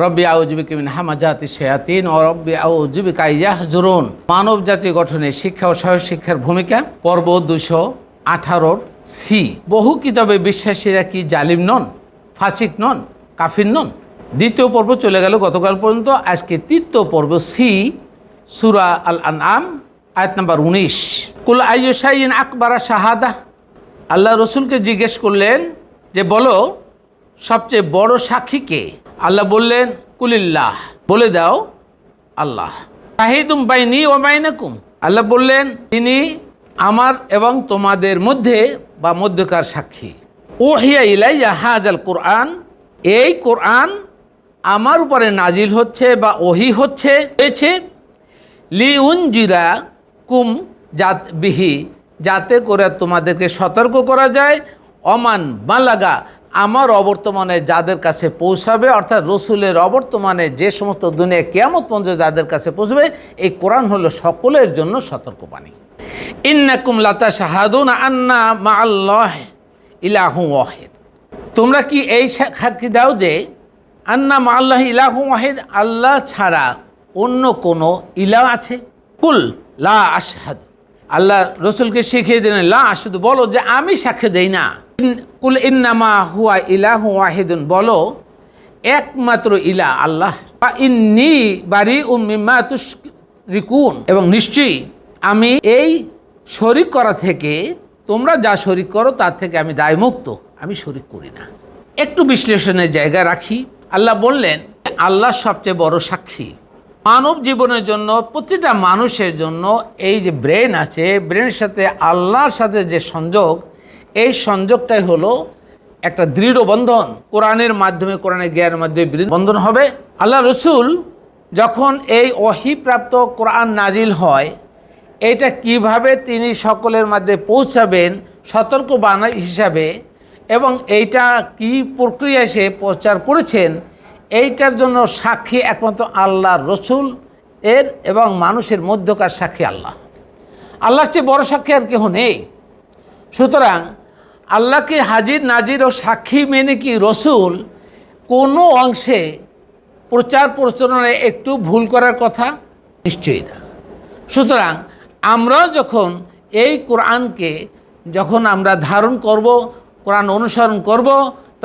রব্বি আউযু বিকা মিন হামাযাতি শায়াতিন ও রব্বি আউযু বিকা ইয়াহজুরুন। মানব জাতি গঠনে শিক্ষা ও সহশিক্ষার ভূমিকা, পর্ব 218 সি। বহু কিতাবে বিশ্বাসীরা কি জালিম নন, ফাসিক নন, কাফির নন? দ্বিতীয় পর্ব চলে গেল গতকাল পর্যন্ত। আজকে তৃতীয় পর্ব সি, সূরা আল আনআম আয়াত নাম্বার 19। কুল আইয়ু শাইইন আকবারা শাহাদা। আল্লাহ রসুলকে জিজ্ঞেস করলেন যে বলো সবচেয়ে বড় সাক্ষী কে? আল্লাহ বললেন কুলিল্লাহ, বলে দাও আল্লাহ। শাহিদুম বাইনি ওয়া বাইনাকুম। আল্লাহ বললেন তিনি আমার এবং তোমাদের মধ্যে বা মধ্যকার সাক্ষী। ওহিয়া ইলাইয়া হাযাল কুরআন। এই কোরআন আমার উপরে নাজিল হচ্ছে বা ওহি হয়েছে লিউনজিরা কুম জাত বিহি, যাতে করে তোমাদেরকে সতর্ক করা যায়, অমান বালাগা, আমার অবর্তমানে যাদের কাছে পৌঁছাবে, অর্থাৎ রসুলের অবর্তমানে যে সমস্ত দুনিয়া কিয়ামত পর্যন্ত যাদের কাছে পৌঁছবে, এই কোরআন হলো সকলের জন্য সতর্কবাণী। ইন্নাকুম লাতাশহাদুনা আন্না মাআল্লাহি ইলাহুন ওয়াহিদ। তোমরা কি এই সাক্ষী দাও যে আন্না মাআল্লাহি ইলাহুন ওয়াহিদ, আল্লাহ ছাড়া অন্য কোনো ইলাহ আছে? কুল লা আশহাদু। আল্লাহ রসুলকে শিখিয়ে দিলেন লা আশহাদু, বলো যে আমি সাক্ষ্য দেই না। কুল ইন্নামা হুয়া ইলাহুন ওয়াহিদুন, বলো একমাত্র ইলাহ আল্লাহ। ইন্নী বারিউম মিম্মা তুশরিকুন, এবং নিশ্চয়ই আমি এই শরিক করা থেকে, তোমরা যা শরিক করো তার থেকে আমি দায়মুক্ত, আমি শরিক করি না। একটু বিশ্লেষণের জায়গা রাখি। আল্লাহ বললেন আল্লাহ সবচেয়ে বড় সাক্ষী। মানব জীবনের জন্য, প্রতিটা মানুষের জন্য এই যে ব্রেন আছে, ব্রেনের সাথে আল্লাহর সাথে যে সংযোগ, এই সংযোগটাই হলো একটা দৃঢ় বন্ধন। কোরআনের মাধ্যমে, কোরআনের জ্ঞানের মাধ্যমে বন্ধন হবে। আল্লাহ রসুল যখন এই ওহীপ্রাপ্ত কোরআন নাজিল হয়, এটা কিভাবে তিনি সকলের মধ্যে পৌঁছাবেন সতর্কবাণী হিসাবে, এবং এইটা কি প্রক্রিয়া সে প্রচার করেছেন, এইটার জন্য সাক্ষী একমাত্র আল্লাহর রসুল এর এবং মানুষের মধ্যকার সাক্ষী আল্লাহ। আল্লাহর চেয়ে বড় সাক্ষী আর কেহ নেই। সুতরাং আল্লাহকে হাজির নাজির ও সাক্ষী মেনে কি রসুল কোনো অংশে প্রচার প্রচারণায় একটু ভুল করার কথা? নিশ্চয়ই না। সুতরাং আমরা যখন এই কোরআনকে যখন আমরা ধারণ করব, কোরআন অনুসরণ করব,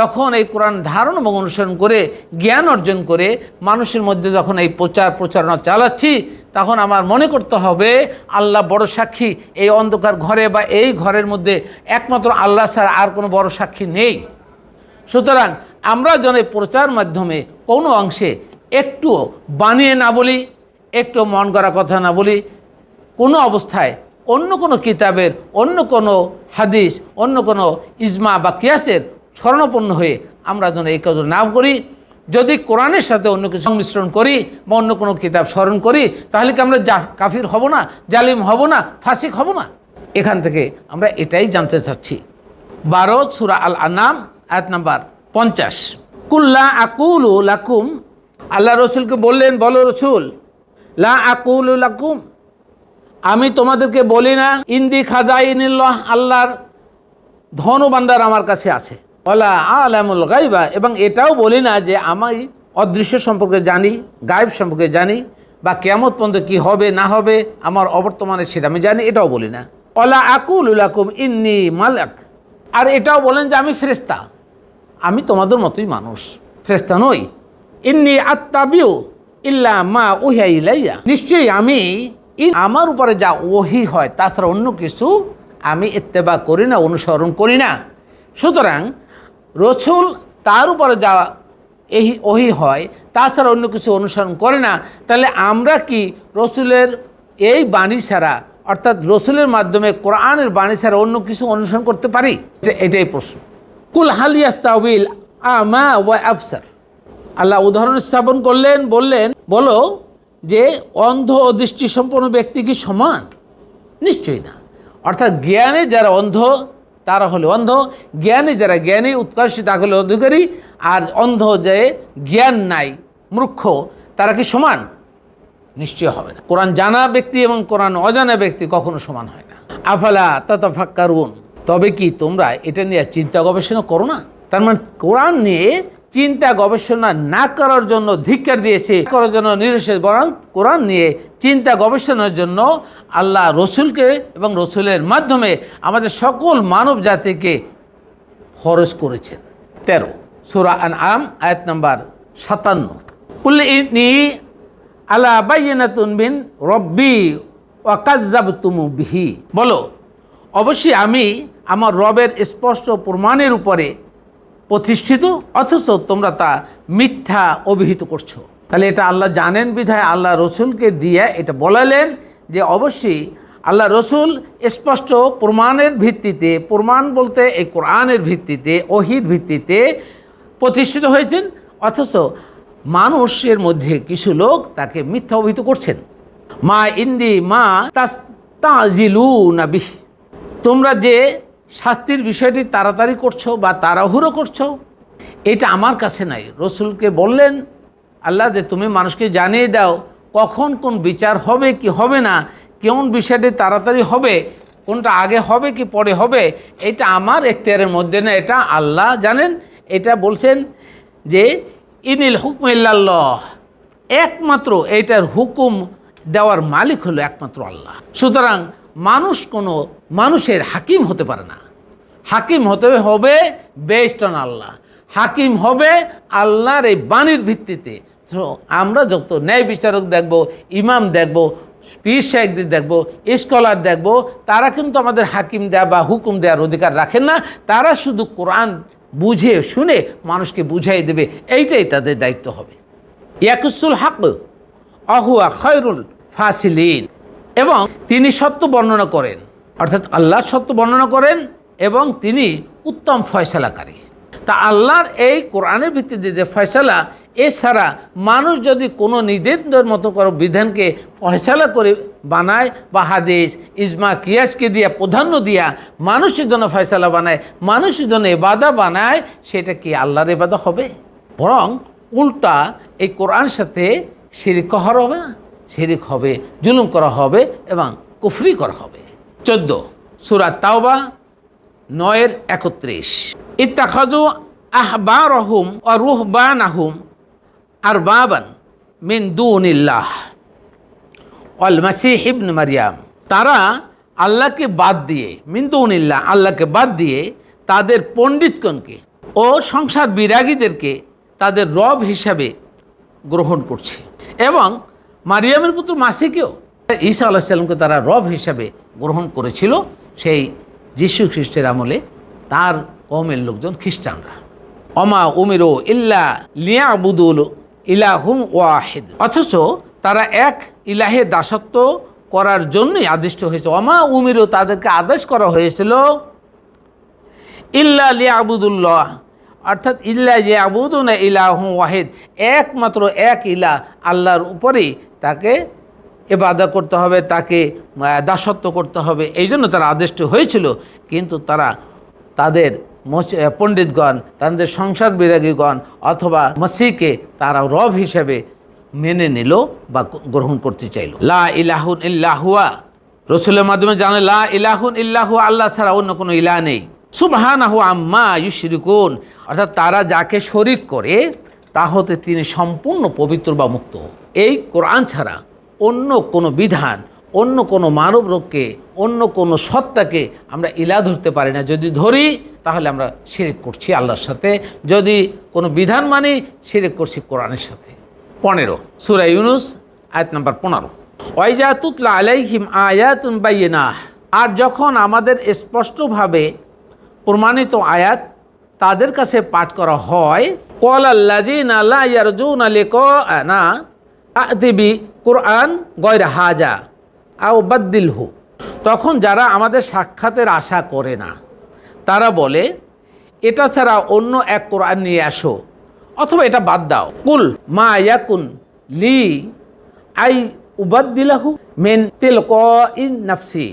তখন এই কোরআন ধারণ এবং অনুসরণ করে জ্ঞান অর্জন করে মানুষের মধ্যে যখন এই প্রচারণা চালাচ্ছি, তখন আমার মনে করতে হবে আল্লাহ বড় সাক্ষী। এই অন্ধকার ঘরে বা এই ঘরের মধ্যে একমাত্র আল্লাহ ছাড়া আর কোনো বড় সাক্ষী নেই। সুতরাং আমরা যেন এই প্রচার মাধ্যমে কোনো অংশে একটুও বানিয়ে না বলি, একটু মন গড়া কথা না বলি, কোনো অবস্থায় অন্য কোনো কিতাবের, অন্য কোনো হাদিস, অন্য কোনো ইজমা বা কিয়াসের শরণাপন্ন হয়ে আমরা যেন এই কাজ না করি। যদি কোরআনের সাথে অন্য কিছু সংমিশ্রণ করি বা অন্য কোনো কিতাব স্মরণ করি, তাহলে কি আমরা কাফির হব না, জালিম হব না, ফাসিক হব না? এখান থেকে আমরা এটাই জানতে চাচ্ছি। 12 সূরা আল আনআম আয়াত নাম্বার 50। কুল্লা আকুলু লাকুম। আল্লাহ রসুলকে বললেন, বলো রসুল, লা আকুলু লাকুম, আমি তোমাদেরকে বলি না ইন্দি খাজাইনিল্লাহ, আল্লাহর ধন ও ভান্ডার আমার কাছে আছে, ওয়ালা আলামুল গায়বা, এবং এটাও বলি না যে আমি অদৃশ্য সম্পর্কে জানি, গায়েব সম্পর্কে জানি, বা কিয়ামত পর্যন্ত কী হবে না হবে আমার অবর্তমানে সেটা আমি জানি, এটাও বলি না। ওয়ালা আকুলু লাকুম ইন্নী মালাক, আর এটাও বলেন যে আমি ফেরেশতা, আমি তোমাদের মতোই মানুষ, ফেরেশতা নই। ইন্নী আত্তাবিউ ইল্লা মা উহিয়া ইলাইয়া, নিশ্চয়ই আমি আমার উপরে যা ওহি হয় তাছাড়া অন্য কিছু আমি ইত্তেবা করি না, অনুসরণ করি না। সুতরাং রসুল তার উপরে যা এই ওহি হয় তাছাড়া অন্য কিছু অনুসরণ করে না, তাহলে আমরা কি রসুলের এই বাণী ছাড়া, অর্থাৎ রসুলের মাধ্যমে কোরআনের বাণী ছাড়া অন্য কিছু অনুসরণ করতে পারি? এটাই প্রশ্ন। কুল হাল ইয়াস্তাউইল আমা ওয়া আবসার। আল্লাহ উদাহরণ স্থাপন করলেন, বললেন বলো যে অন্ধ ও দৃষ্টিসম্পন্ন ব্যক্তি কি সমান? নিশ্চয়ই না। অর্থাৎ জ্ঞানে যারা অন্ধ তারা হলো অন্ধ, জ্ঞানে যারা জ্ঞানী উৎকর্ষী তা হলো অধিকারী, আর অন্ধ যে জ্ঞান নাই মূর্খ তারা কি সমান? নিশ্চয় হবে না। কোরআন জানা ব্যক্তি এবং কোরআন অজানা ব্যক্তি কখনো সমান হয় না। আফালা তাতাফাক্কারুন, তবে কি তোমরা এটা নিয়ে চিন্তা গবেষণা করো না? তার মানে কোরআন নিয়ে চিন্তা গবেষণা না করার জন্য ধিক্কার দিয়েছে, করার জন্য নির্দেশ, বরং কোরআন নিয়ে চিন্তা গবেষণার জন্য আল্লাহ রসুলকে এবং রসুলের মাধ্যমে আমাদের সকল মানব জাতিকে ফরজ করেছেন। 13 সূরা আনআম আয়াত নাম্বার 57। কুল ইন্নী আলা বাইয়িনাতুন মিন রব্বি ওয়া কাযযাবতুম বিহি, বলো অবশ্যই আমি আমার রবের স্পষ্ট প্রমাণের উপরে প্রতিষ্ঠিত, অথচ তোমরা তা মিথ্যা অভিহিত করছো। তাহলে এটা আল্লাহ জানেন বিধায় আল্লাহ রসুলকে দিয়ে এটা বলালেন যে অবশ্যই আল্লাহ রসুল স্পষ্ট প্রমাণের ভিত্তিতে, প্রমাণ বলতে এই কোরআনের ভিত্তিতে, ওহির ভিত্তিতে প্রতিষ্ঠিত হয়েছেন, অথচ মানুষের মধ্যে কিছু লোক তাকে মিথ্যা অভিহিত করছেন। মা ইন্দি মা তাস্তাজিলুনা বিহি, তোমরা যে শাস্তির বিষয়টি তাড়াতাড়ি করছো বা তাড়াহুড়ো করছো, এটা আমার কাছে নাই। রসুলকে বললেন আল্লাহ যে তুমি মানুষকে জানিয়ে দাও কখন কোন বিচার হবে কি হবে না, কোন বিষয়টি তাড়াতাড়ি হবে, কোনটা আগে হবে কি পরে হবে, এটা আমার এখতিয়ারের মধ্যে না, এটা আল্লাহ জানেন। এটা বলছেন যে ইনিল হুকম ইল্লাল্লাহ, একমাত্র এইটার হুকুম দেওয়ার মালিক হলো একমাত্র আল্লাহ। সুতরাং মানুষ কোনো মানুষের হাকিম হতে পারে না। হাকিম হতে হবে বেস্ট অন আল্লাহ, হাকিম হবে আল্লাহর এই বাণীর ভিত্তিতে। তো আমরা যত ন্যায় বিচারক দেখব, ইমাম দেখব, পীর শাইখদের দেখব, স্কলার দেখব, তারা কিন্তু আমাদের হাকিম দেয়া বা হুকুম দেওয়ার অধিকার রাখেন না। তারা শুধু কোরআন বুঝে শুনে মানুষকে বুঝাই দেবে, এইটাই তাদের দায়িত্ব হবে। ইয়াকুসুল হক আহুয়া খয়রুল ফাসিলিন, এবং তিনি সত্য বর্ণনা করেন, অর্থাৎ আল্লাহ সত্য বর্ণনা করেন এবং তিনি উত্তম ফয়সালাকারী। তা আল্লাহর এই কোরআনের ভিত্তিতে যে ফয়সালা, এছাড়া মানুষ যদি কোনো নিজেদের মতো করে বিধানকে ফয়সালা করে বানায় বা হাদিস ইজমা কিয়াসকে দিয়া প্রাধান্য দিয়া মানুষের জন্য ফয়সালা বানায়, মানুষের জন্য ইবাদত বানায়, সেটা কি আল্লাহর ইবাদত হবে? বরং উল্টা এই কোরআন সাথে শিরিক করা হবে না, শিরিক হবে, জুলুম করা হবে এবং কুফরি করা হবে। 14 সূরা তাওবা 9-31। ইত্তাখাযু আহবারহুম ওয়া রুহবানাহুম আরবাবান মিন দুনিল্লাহ ওয়াল মাসীহ ইবনে মারইয়াম, তারা আল্লাহকে বাদ দিয়ে, মিন দুনিল্লাহ আল্লাহকে বাদ দিয়ে তাদের পণ্ডিতগণকে ও সংসার বিরাগীদেরকে তাদের রব হিসাবে গ্রহণ করছে, এবং মারিয়ামের পুত্র মাসিকেও ঈসা আলাইহিস সালামকে তারা রব হিসাবে গ্রহণ করেছিল, সেই যীশু খ্রিস্টের আমলে তার কওমের লোকজন খ্রিস্টানরা। অমা উমিরু ইল্লা লিয়াবুদুল ইলাহুম ওয়াহিদ, অথচ তারা এক ইলাহের দাসত্ব করার জন্যই আদিষ্ট হয়েছে। অমা উমিরু, তাদেরকে আদেশ করা হয়েছিল ইল্লা লিয়াবুদুল্লাহ, অর্থাৎ ইল্লা ইয়াবুদুনা ইলাহুম ওয়াহিদ, একমাত্র এক ইলাহ আল্লাহর উপরেই তাকে ইবাদত করতে হবে, তাকে দাসত্ব করতে হবে, এই জন্য তারা আদিষ্ট হয়েছিল। কিন্তু তারা তাদের পণ্ডিতগণ, তাদের সংসার বিরাগীগণ অথবা মসিহকে তারা রব হিসেবে মেনে নিল বা গ্রহণ করতে চাইল। লা ইলাহুন ইল্লা হুয়া, রসুলের মাধ্যমে জানে লা ইলাহুন ইল্লা হুয়া, আল্লাহ ছাড়া অন্য কোনো ইলাহ নেই। সুবহানাহু আম্মা ইউশরিকুন, অর্থাৎ তারা যাকে শরীক করে তা হতে তিনি সম্পূর্ণ পবিত্র বা মুক্ত। এই কোরআন ছাড়া অন্য কোনো বিধান, অন্য কোনো মানব রোগকে, অন্য কোনো সত্তাকে আমরা ইলাহ ধরতে পারি না। যদি ধরি তাহলে আমরা শিরক করছি আল্লাহর সাথে, যদি কোনো বিধান মানি শিরক করছি কোরআনের সাথে। 15 সূরা ইউনূস আয়াত নাম্বার 15। ওয়াইজা তুতলা আলাইহিম আয়াতুন বাইয়িনাহ, আর যখন আমাদের স্পষ্টভাবে প্রমাণিত আয়াত তাদের কাছে পাঠ করা হয়, ক্বালাল্লাযীনা লা ইয়ারজুনা লিকাআনা আ'তি বিকুরআন গায়রা হাযা আও বাদদিলহু, তখন যারা আমাদের সাক্ষাতের আশা করে না তারা বলে এটা ছাড়া অন্য এক কোরআন নিয়ে আসো অথবা এটা বাদ দাও। কুল মা ইয়াকুন লি আই উবাদদিলাহু মিন তিলকাই নাফসি,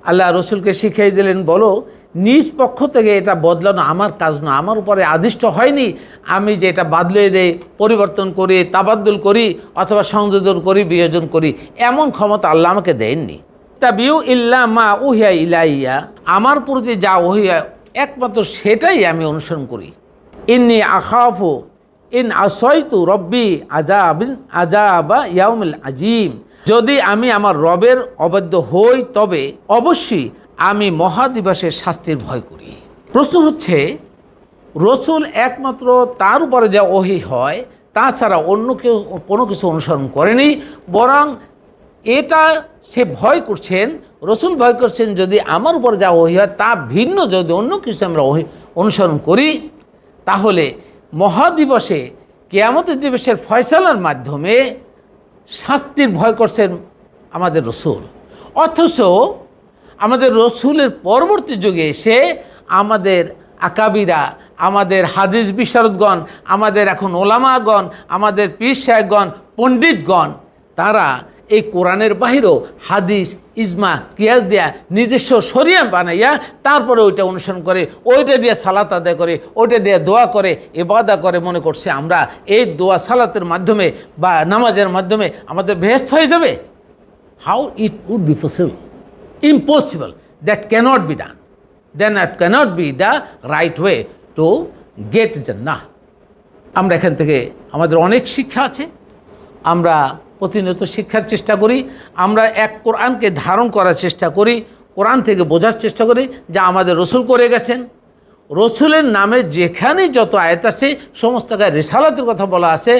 আল্লাহ রসুলকে শিখিয়ে দিলেন, বলো নিজ পক্ষ থেকে এটা বদলানো আমার কাজ না, আমার উপরে আদিষ্ট হয়নি আমি যে এটা বাদলে দেই, পরিবর্তন করি, তাবাদ্দুল করি অথবা সংযোজন করি, বিয়োজন করি, এমন ক্ষমতা আল্লাহ আমাকে দেননি। তাবিউ ইল্লা মা উহিয়া ইলাইয়া, আমার প্রতি যা ওহিয়া একমাত্র সেটাই আমি অনুসরণ করি। ইন্নী আখাফু ইন আসয়তু রব্বি আজাবা ইয়াউমিল আজিম, যদি আমি আমার রবের অবাধ্য হই তবে অবশ্যই আমি মহাদিবসের শাস্তির ভয় করি। প্রশ্ন হচ্ছে, রসুল একমাত্র তার উপরে যা ওহী হয় তাছাড়া অন্য কেউ কোনো কিছু অনুসরণ করেনি, বরং এটা সে ভয় করছেন, রসুল ভয় করছেন যদি আমার উপরে যা ওহী হয় তা ভিন্ন যদি অন্য কিছু আমরা অনুসরণ করি তাহলে মহাদিবসে কিয়ামতের দিবসের ফয়সালার মাধ্যমে শাস্তির ভয় করছেন আমাদের রসুল। অথচ আমাদের রসুলের পরবর্তী যুগে এসে আমাদের আকাবিরা, আমাদের হাদিস বিশারদগণ, আমাদের এখন ওলামাগণ, আমাদের পীর সাহেবগণ, পণ্ডিতগণ, তারা এই কোরআনের বাহিরেও হাদিস ইজমা কিয়াস দিয়া নিজস্ব শরিয়া বানাইয়া তারপরে ওইটা অনুসরণ করে, ওইটা দিয়ে সালাত আদায় করে, ওইটা দিয়ে দোয়া করে, ইবাদত করে, মনে করছে আমরা এই দোয়া সালাতের মাধ্যমে বা নামাজের মাধ্যমে আমাদের বেহেশত হয়ে যাবে। How it would be possible? Impossible. That cannot be done. Then that cannot be the right way to get জান্নাহ। আমরা এখান থেকে আমাদের অনেক শিক্ষা আছে, আমরা প্রতিনিয়ত শিক্ষার চেষ্টা করি, আমরা এক কোরআনকে ধারণ করার চেষ্টা করি, কোরআন থেকে বোঝার চেষ্টা করি যা আমাদের রসুল করে গেছেন। রসুলের নামে যেখানে যত আয়াত আছে সমস্ত জায়গায় রিসালাতের কথা বলা আছে,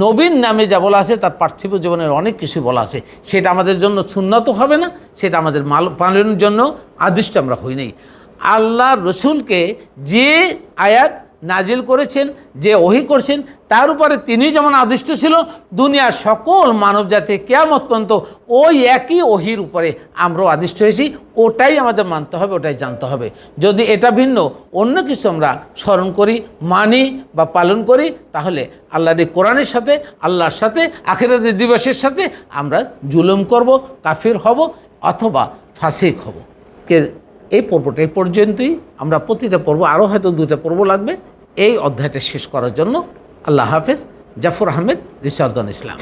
নবীর নামে যা বলা আছে তার পার্থিব জীবনের অনেক কিছু বলা আছে। সেটা আমাদের জন্য সুন্নত হবে না, সেটা আমাদের পালনের জন্য আদিষ্ট আমরা হই নাই। আল্লাহ রসুলকে যে আয়াত নাজিল করেছেন, যে ওহী করছেন, তার উপরে তিনি যেমন আদিষ্ট ছিল, দুনিয়ার সকল মানব জাতি কিয়ামত পর্যন্ত ওই একই ওহীর উপরে আমরাও আদিষ্ট হয়েছি। ওটাই আমাদের মানতে হবে, ওটাই জানতে হবে। যদি এটা ভিন্ন অন্য কিছু আমরা স্মরণ করি, মানি বা পালন করি, তাহলে আল্লাহর এই কোরআনের সাথে, আল্লাহর সাথে, আখিরাতের দিবসের সাথে আমরা জুলুম করব, কাফির হব অথবা ফাসিক হব। এই পর্বটা এই পর্যন্তই। আমরা প্রতিটা পর্ব, আরও হয়তো 2টা পর্ব লাগবে এই অধ্যায়টা শেষ করার জন্য। আল্লাহ হাফেজ। জাফর আহমেদ, রিসার্দন ইসলাম।